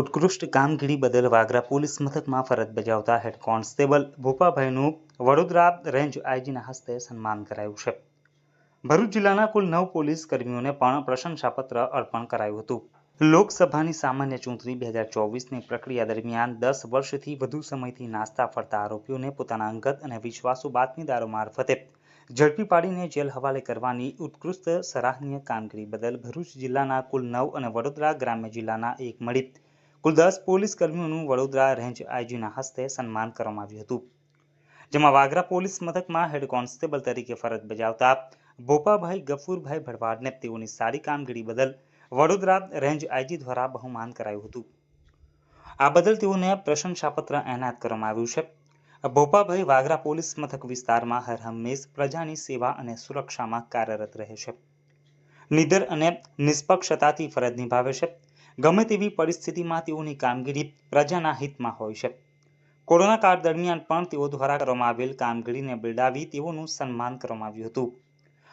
ઉત્કૃષ્ટ કામગીરી બદલ વાગરા પોલીસ મથકમાં ફરજ બજાવતા હેડ કોન્સ્ટેબલ ભૂપાભાઈનું વડોદરા રેન્જ આઈજીના હસ્તે સન્માન કરાયું છે. ભરૂચ જિલ્લાના કુલ 9 પોલીસ કર્મીઓને પણ પ્રશંસાપત્ર અર્પણ કરાયું હતું. લોકસભાની સામાન્ય ચૂંટણી 2024ની પ્રક્રિયા દરમિયાન 10 વર્ષથી વધુ સમયથી નાસ્તા ફરતા આરોપીઓને પોતાના અંગત અને વિશ્વાસુ બાતમીદારો મારફતે ઝડપી પાડીને જેલ હવાલે કરવાની ઉત્કૃષ્ટ સરાહનીય કામગીરી બદલ ભરૂચ જિલ્લાના કુલ 9 અને વડોદરા ગ્રામ્ય જિલ્લાના એક મળી કુલ 10 પોલીસ કર્મીઓનું વડોદરા રેન્જ આઈજીના હસ્તે સન્માન કરવામાં આવ્યું હતું. જેમાં વાગરા પોલીસ મથકમાં હેડ કોન્સ્ટેબલ તરીકે ફરજ બજાવતા ભોપાભાઈ ગફુરભાઈ ભરવાડને તેઓની સારી કામગીરી બદલ વડોદરા રેન્જ આઈજી દ્વારા બહુમાન કરાયું હતું. આ બદલ તેઓને પ્રશંસાપત્ર એનાયત કરવામાં આવ્યું છે. ભોપાભાઈ વાગરા પોલીસ મથક વિસ્તારમાં હરહંમેશ પ્રજાની સેવા અને સુરક્ષામાં કાર્યરત રહે છે. નિડર અને નિષ્પક્ષતાથી ફરજ નિભાવે છે. ગમે તેવી પરિસ્થિતિમાં તેઓની કામગીરી પ્રજાના હિતમાં હોય છે. કોરોના કાળ દરમિયાન પણ તેઓ દ્વારા કરવામાં આવેલ કામગીરીને બિરદાવી તેઓનું સન્માન કરવામાં આવ્યું હતું.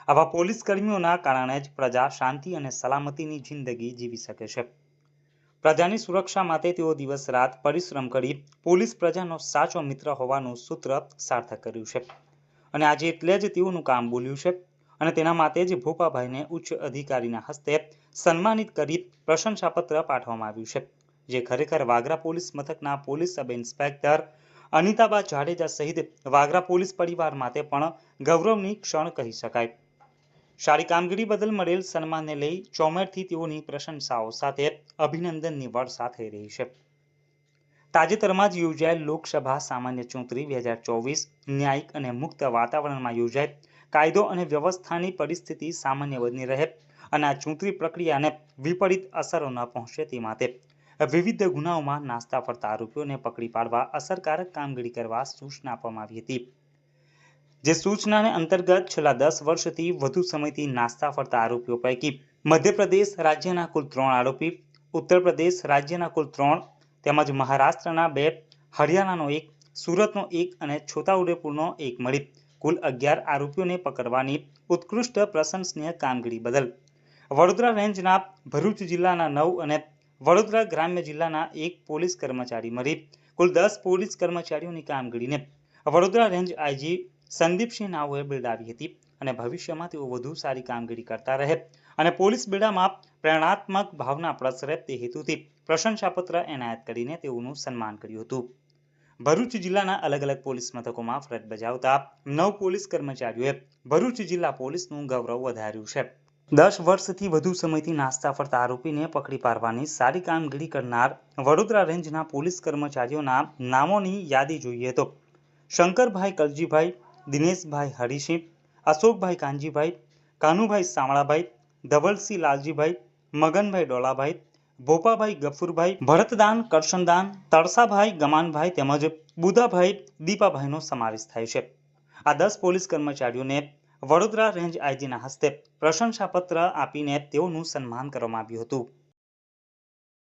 આવા પોલીસ કર્મીઓના કારણે જ પ્રજા શાંતિ અને સલામતીની જિંદગી જીવી શકે છે. પ્રજાની સુરક્ષા માટે તેઓ દિવસ રાત પરિશ્રમ કરી પોલીસ પ્રજાનો સાચો મિત્ર હોવાનું સૂત્ર સાર્થક કર્યું છે. અને આજે એટલે જ તેઓનું કામ બોલ્યું છે. અને તેના માટે જ ભોપાભાઈને ઉચ્ચ અધિકારીના હસ્તે સન્માનિત કરી પ્રશંસાપત્ર પાઠવવામાં આવ્યું છે. જે ખરેખર વાગરા પોલીસ મથકના police sub inspector Anitaba Jadeja સહિત વાગરા પોલીસ પરિવાર માટે પણ ગૌરવની ક્ષણ કહી શકાય. સારી કામગીરી બદલ મળેલ સન્માનને લઈ ચોમેરથી તેઓની પ્રશંસાઓ સાથે અભિનંદનની વર્ષા થઈ રહી છે. તાજેતરમાં જ યોજાયેલ લોકસભા સામાન્ય ચૂંટણી 2024 ન્યાયિક અને મુક્ત વાતાવરણમાં યોજાય, કાયદો અને વ્યવસ્થાની પરિસ્થિતિ સામાન્ય બની રહે અને આ ચૂંટણી પ્રક્રિયાને વિપરીત અસરો ન પહોંચે તે માટે વિવિધ ગુનાઓમાં નાસ્તા ફરતા આરોપીઓને પકડી પાડવા અસરકારક કામગીરી કરવા સૂચના આપવામાં આવી હતી. જે સૂચનાને અંતર્ગત છેલ્લા 10 વર્ષથી વધુ સમયથી નાસ્તા ફરતા આરોપીઓ પૈકી મધ્યપ્રદેશ રાજ્યના કુલ 3 આરોપી, ઉત્તર પ્રદેશ રાજ્યના કુલ 3 તેમજ મહારાષ્ટ્રના 2, હરિયાણાનો 1, સુરતનો 1 અને છોટાઉદેપુરનો 1 મળી કુલ 11 આરોપીઓને પકડવાની ઉત્કૃષ્ટ પ્રશંસનીય કામગીરી બદલ વડોદરા રેન્જના ભરૂચ જિલ્લાના 9 અને વડોદરા ગ્રામ્ય જિલ્લાના 1 પોલીસ કર્મચારી મળી કુલ 10 પોલીસ કર્મચારીઓની કામગીરીને વડોદરા રેન્જ આઈજી સંદીપસિંહ નાઓએ બિરદાવી હતી અને ભવિષ્યમાં તેઓ વધુ સારી કામગીરી કરતા રહે અને પોલીસ બેડામાં પ્રેરણાત્મક ભાવના પ્રસરે તે હેતુથી પ્રશંસાપત્ર એનાયત કરીને તેઓનું સન્માન કર્યું હતું. ભરૂચ જિલ્લાના અલગ અલગ પોલીસ મથકોમાં ફરજ બજાવતા 9 પોલીસ કર્મચારીઓએ ભરૂચ જિલ્લા પોલીસનું ગૌરવ વધાર્યું છે. 10 વર્ષથી વધુ સમયથી નાસ્તા ફરતા આરોપીને પકડી પાડવાની સારી કામગીરી કરનાર વડોદરા રેન્જના પોલીસ કર્મચારીઓના નામોની યાદી જોઈએ તો શંકરભાઈ કલજીભાઈ, દિનેશભાઈ હરિસિંહ, અશોકભાઈ કાનજીભાઈ, કાનુભાઈ સામળાભાઈ, ધવલસિંહ લાલજીભાઈ, મગનભાઈ ડોલાભાઈ, ભોપાભાઈ ગફુરભાઈ, ભરતદાન કરશનદાન, તળસાભાઈ ગમાનભાઈ તેમજ બુધાભાઈ દીપાભાઈનો સમાવેશ થાય છે. આ 10 પોલીસ કર્મચારીઓને વડોદરા રેન્જ આઈજીના હસ્તે પ્રશંસાપત્ર આપીને તેઓનું સન્માન કરવામાં આવ્યું હતું.